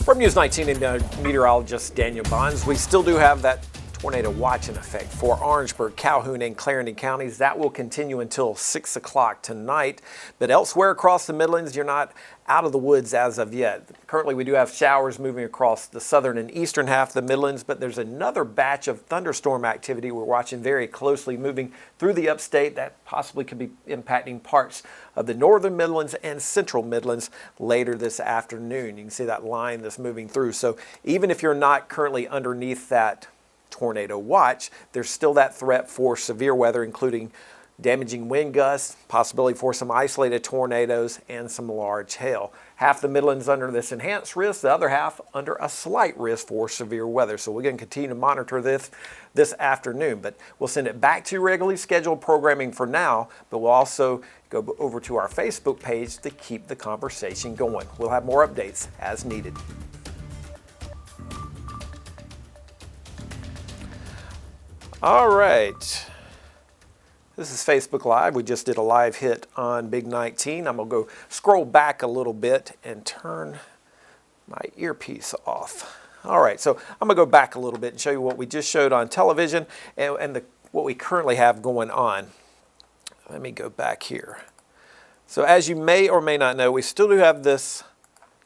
From News 19 and meteorologist Daniel Bonds, we still do have that tornado watch in effect for Orangeburg, Calhoun, and Clarendon counties. That will continue until 6 o'clock tonight. But elsewhere across the Midlands, you're not out of the woods as of yet. Currently, we do have showers moving across the southern and eastern half of the Midlands, but there's another batch of thunderstorm activity we're watching very closely moving through the upstate that possibly could be impacting parts of the northern Midlands and central Midlands later this afternoon. You can see that line that's moving through. So even if you're not currently underneath that tornado watch, there's still that threat for severe weather, including damaging wind gusts, possibility for some isolated tornadoes, and some large hail. Half the Midlands under this enhanced risk, the other half under a slight risk for severe weather. So we're going to continue to monitor this afternoon, but we'll send it back to regularly scheduled programming for now, but we'll also go over to our Facebook page to keep the conversation going. We'll have more updates as needed. All right. This is Facebook Live. We just did a live hit on Big 19. I'm going to go scroll back a little bit and turn my earpiece off. All right, so I'm going to go back a little bit and show you what we just showed on television and what we currently have going on. Let me go back here. So as you may or may not know, we still do have this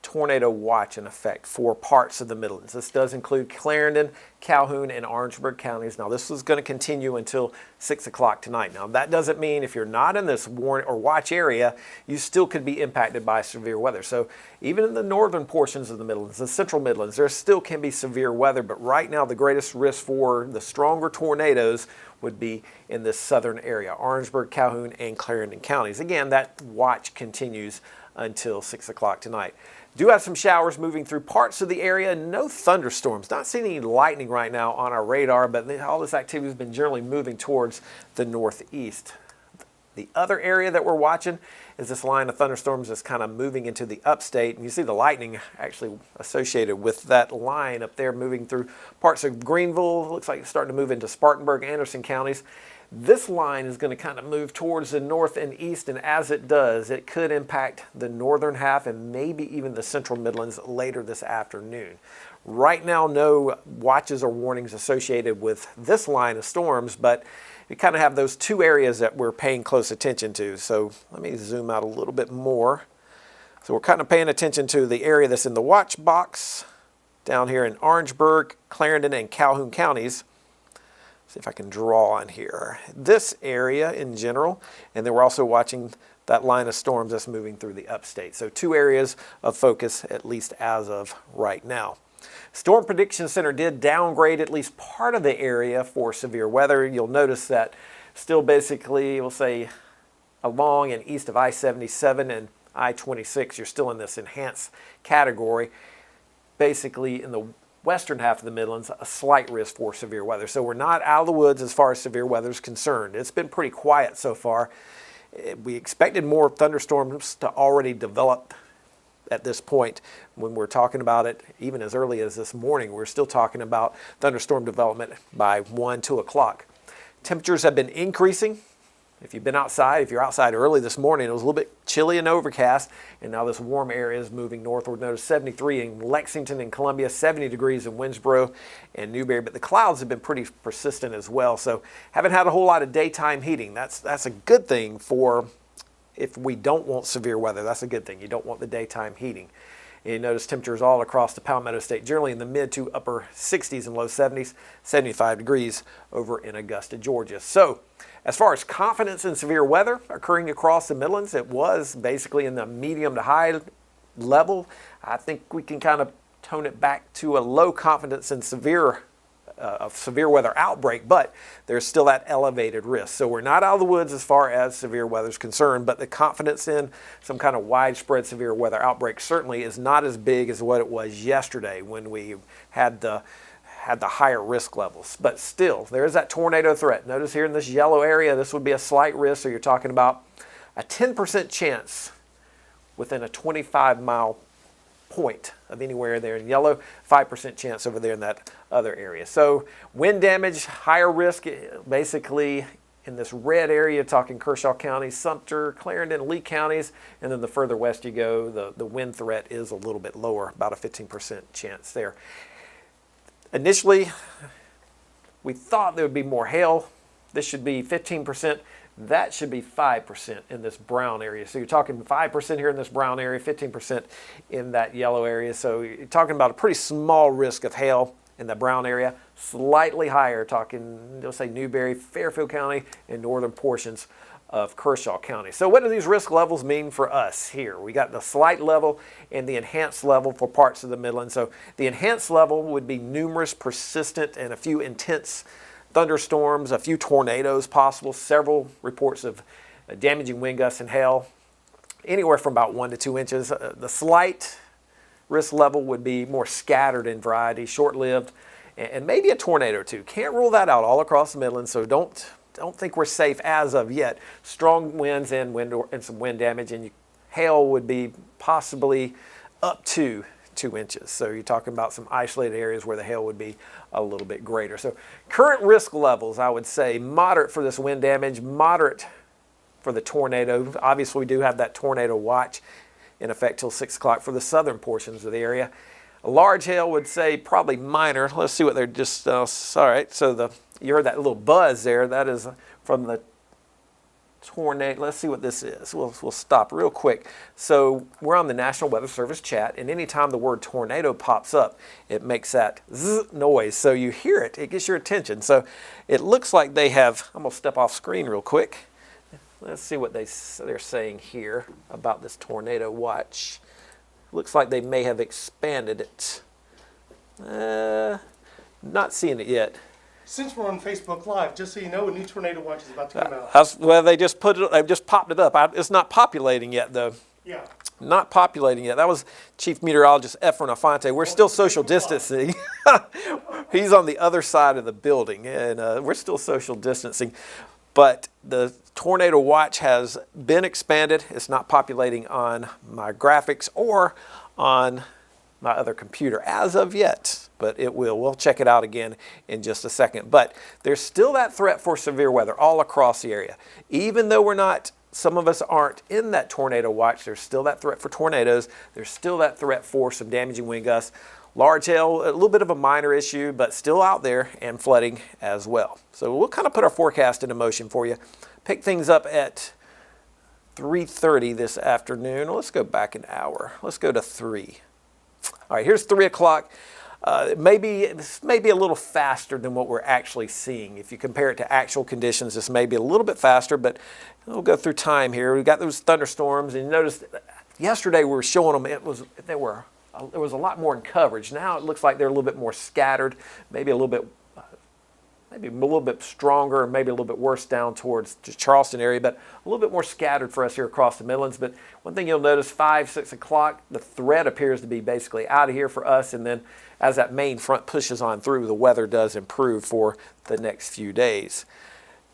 tornado watch in effect for parts of the Midlands. This does include Clarendon, Calhoun, and Orangeburg counties. Now this is going to continue until 6 o'clock tonight. Now that doesn't mean if you're not in this warn or watch area, you still could be impacted by severe weather. So even in the northern portions of the Midlands, the central Midlands, there still can be severe weather, but right now the greatest risk for the stronger tornadoes would be in this southern area, Orangeburg, Calhoun, and Clarendon counties. Again, that watch continues until 6 o'clock tonight. Do have some showers moving through parts of the area. No thunderstorms. Not seeing any lightning right now on our radar, but all this activity has been generally moving towards the northeast. The other area that we're watching is this line of thunderstorms that's kind of moving into the upstate. And you see the lightning actually associated with that line up there moving through parts of Greenville. Looks like it's starting to move into Spartanburg, Anderson counties. This line is going to kind of move towards the north and east, and as it does, it could impact the northern half and maybe even the central Midlands later this afternoon. Right now, no watches or warnings associated with this line of storms, but you kind of have those two areas that we're paying close attention to. So let me zoom out a little bit more. So we're kind of paying attention to the area that's in the watch box down here in Orangeburg, Clarendon, and Calhoun counties. See if I can draw on here. This area in general, and then we're also watching that line of storms that's moving through the upstate. So two areas of focus, at least as of right now. Storm Prediction Center did downgrade at least part of the area for severe weather. You'll notice that still basically, we'll say, along and east of I-77 and I-26, you're still in this enhanced category. Basically, in the western half of the Midlands, a slight risk for severe weather. So we're not out of the woods as far as severe weather is concerned. It's been pretty quiet so far. We expected more thunderstorms to already develop at this point. When we're talking about it, even as early as this morning, we're still talking about thunderstorm development by 1, 2 o'clock. Temperatures have been increasing. If you've been outside, if you're outside early this morning, it was a little bit chilly and overcast, and now this warm air is moving northward. Notice 73 in Lexington and Columbia, 70 degrees in Winnsboro and Newberry, but the clouds have been pretty persistent as well, so haven't had a whole lot of daytime heating. That's a good thing for if we don't want severe weather. That's a good thing. You don't want the daytime heating. And you notice temperatures all across the Palmetto State, generally in the mid to upper 60s and low 70s, 75 degrees over in Augusta, Georgia. So as far as confidence in severe weather occurring across the Midlands, it was basically in the medium to high level. I think we can kind of tone it back to a low confidence in severe weather outbreak, but there's still that elevated risk. So we're not out of the woods as far as severe weather is concerned, but the confidence in some kind of widespread severe weather outbreak certainly is not as big as what it was yesterday when we had the higher risk levels. But still, there is that tornado threat. Notice here in this yellow area, this would be a slight risk, so you're talking about a 10% chance within a 25-mile point of anywhere there in yellow, 5% chance over there in that other area. So wind damage, higher risk, basically in this red area, talking Kershaw County, Sumter, Clarendon, Lee counties, and then the further west you go, the wind threat is a little bit lower, about a 15% chance there. Initially, we thought there would be more hail. This should be 15%. That should be 5% in this brown area. So you're talking 5% here in this brown area, 15% in that yellow area. So you're talking about a pretty small risk of hail in the brown area, slightly higher, talking, they'll say Newberry, Fairfield County, and northern portions of Kershaw County. So what do these risk levels mean for us here? We got the slight level and the enhanced level for parts of the Midlands. So the enhanced level would be numerous, persistent, and a few intense thunderstorms, a few tornadoes possible, several reports of damaging wind gusts and hail, anywhere from about 1 to 2 inches. The slight risk level would be more scattered in variety, short-lived, and maybe a tornado or two. Can't rule that out all across the Midlands, so don't think we're safe as of yet. Strong winds and some wind damage, and hail would be possibly up to 2 inches. So you're talking about some isolated areas where the hail would be a little bit greater. So current risk levels, I would say moderate for this wind damage, moderate for the tornado. Obviously, we do have that tornado watch in effect till 6 o'clock for the southern portions of the area. A large hail would say probably minor. Let's see what they're just, all right, so you heard that little buzz there. That is from the tornado. Let's see what this is. We'll stop real quick. So we're on the National Weather Service chat, and anytime the word tornado pops up, it makes that zzz noise. So you hear it, it gets your attention. So it looks like they have, I'm gonna step off screen real quick. Let's see what they're saying here about this tornado watch. Looks like they may have expanded it. Not seeing it yet. Since we're on Facebook Live, just so you know, a new tornado watch is about to come out. Well, they just popped it up. It's not populating yet, though. Yeah. Not populating yet. That was Chief Meteorologist Efren Afante. We're still social distancing. He's on the other side of the building, and we're still social distancing. But the tornado watch has been expanded. It's not populating on my graphics or on my other computer as of yet, but it will. We'll check it out again in just a second. But there's still that threat for severe weather all across the area. Even though some of us aren't in that tornado watch, there's still that threat for tornadoes. There's still that threat for some damaging wind gusts. Large hail, a little bit of a minor issue, but still out there, and flooding as well. So we'll kind of put our forecast into motion for you. Pick things up at 3:30 this afternoon. Let's go back an hour. Let's go to 3. All right, here's 3 o'clock. This may be a little faster than what we're actually seeing. If you compare it to actual conditions, this may be a little bit faster, but we'll go through time here. We've got those thunderstorms, and you notice yesterday we were showing them, there was a lot more in coverage. Now it looks like they're a little bit more scattered, maybe a little bit stronger, maybe a little bit worse down towards the Charleston area, but a little bit more scattered for us here across the Midlands. But one thing you'll notice, 5, 6 o'clock, the threat appears to be basically out of here for us, and then as that main front pushes on through, the weather does improve for the next few days.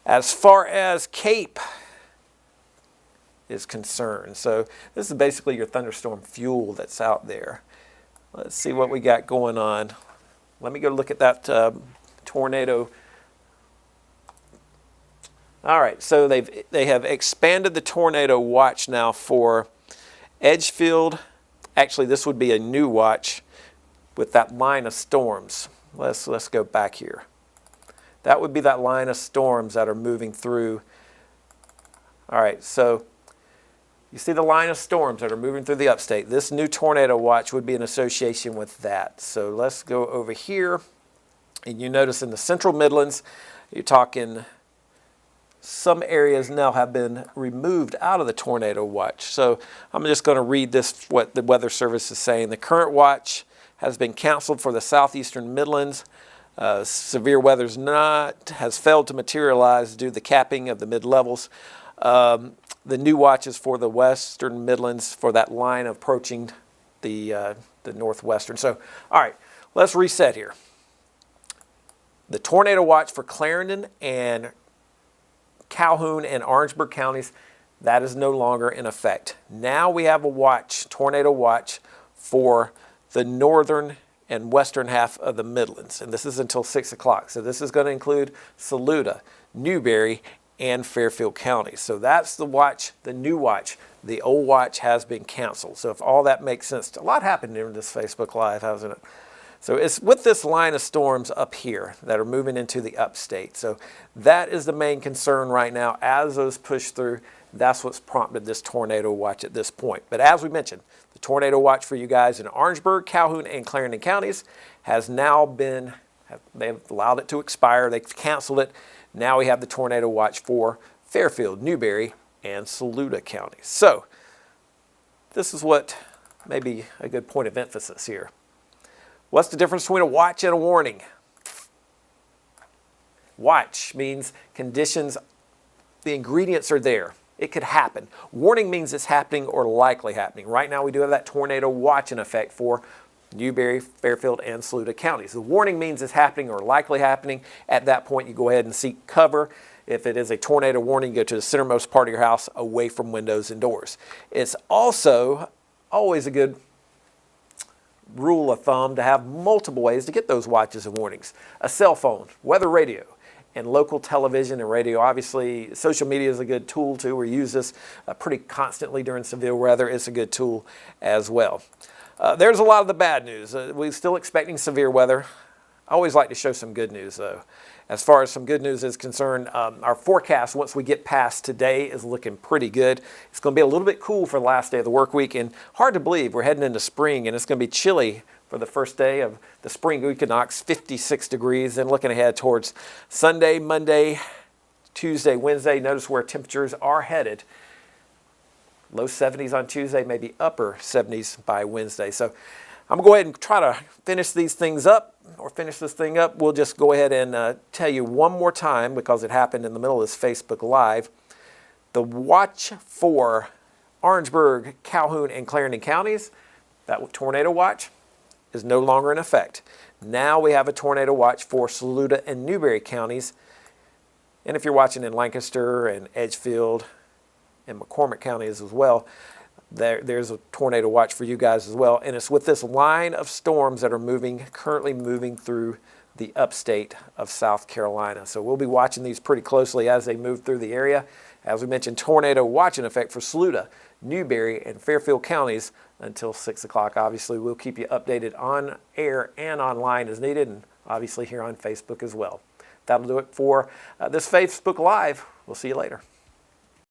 As far as Cape is concerned, so this is basically your thunderstorm fuel that's out there. Let's see what we got going on. Let me go look at that tornado. All right, so they have expanded the tornado watch now for Edgefield. Actually, this would be a new watch with that line of storms. Let's go back here. That would be that line of storms that are moving through. All right, so you see the line of storms that are moving through the upstate. This new tornado watch would be in association with that. So let's go over here. And you notice in the central Midlands, you're talking some areas now have been removed out of the tornado watch. So I'm just going to read this, what the Weather Service is saying. The current watch has been canceled for the southeastern Midlands. Severe weather has failed to materialize due to the capping of the mid-levels. The new watch is for the western Midlands for that line approaching the northwestern. So, all right, let's reset here. The tornado watch for Clarendon and Calhoun and Orangeburg counties, that is no longer in effect. Now we have a watch, tornado watch, for the northern and western half of the Midlands, and this is until 6 o'clock. So this is going to include Saluda, Newberry, and Fairfield counties. So that's the watch, the new watch. The old watch has been canceled. So if all that makes sense, a lot happened during this Facebook Live, hasn't it? So it's with this line of storms up here that are moving into the upstate. So that is the main concern right now. As those push through, that's what's prompted this tornado watch at this point. But as we mentioned, the tornado watch for you guys in Orangeburg, Calhoun, and Clarendon counties has now been, they've allowed it to expire. They've canceled it. Now we have the tornado watch for Fairfield, Newberry, and Saluda counties. So this is what may be a good point of emphasis here. What's the difference between a watch and a warning? Watch means conditions, the ingredients are there. It could happen. Warning means it's happening or likely happening. Right now we do have that tornado watch in effect for Newberry, Fairfield, and Saluda counties. The warning means it's happening or likely happening. At that point, you go ahead and seek cover. If it is a tornado warning, you go to the centermost part of your house, away from windows and doors. It's also always a good rule of thumb to have multiple ways to get those watches and warnings. A cell phone, weather radio, and local television and radio. Obviously, social media is a good tool too. We use this pretty constantly during severe weather. It's a good tool as well. There's a lot of the bad news. We're still expecting severe weather. I always like to show some good news though. As far as some good news is concerned, our forecast once we get past today is looking pretty good. It's going to be a little bit cool for the last day of the work week, and hard to believe we're heading into spring and it's going to be chilly for the first day of the spring equinox, 56 degrees, and looking ahead towards Sunday, Monday, Tuesday, Wednesday. Notice where temperatures are headed. Low 70s on Tuesday, maybe upper 70s by Wednesday. So I'm going to go ahead and try to finish these things up, or finish this thing up. We'll just go ahead and tell you one more time, because it happened in the middle of this Facebook Live. The watch for Orangeburg, Calhoun, and Clarendon counties, that tornado watch, is no longer in effect. Now we have a tornado watch for Saluda and Newberry counties. And if you're watching in Lancaster and Edgefield and McCormick counties as well, there's a tornado watch for you guys as well. And it's with this line of storms that are currently moving through the upstate of South Carolina. So we'll be watching these pretty closely as they move through the area. As we mentioned, tornado watch in effect for Saluda, Newberry, and Fairfield counties until 6 o'clock. Obviously, we'll keep you updated on air and online as needed, and obviously here on Facebook as well. That'll do it for this Facebook Live. We'll see you later.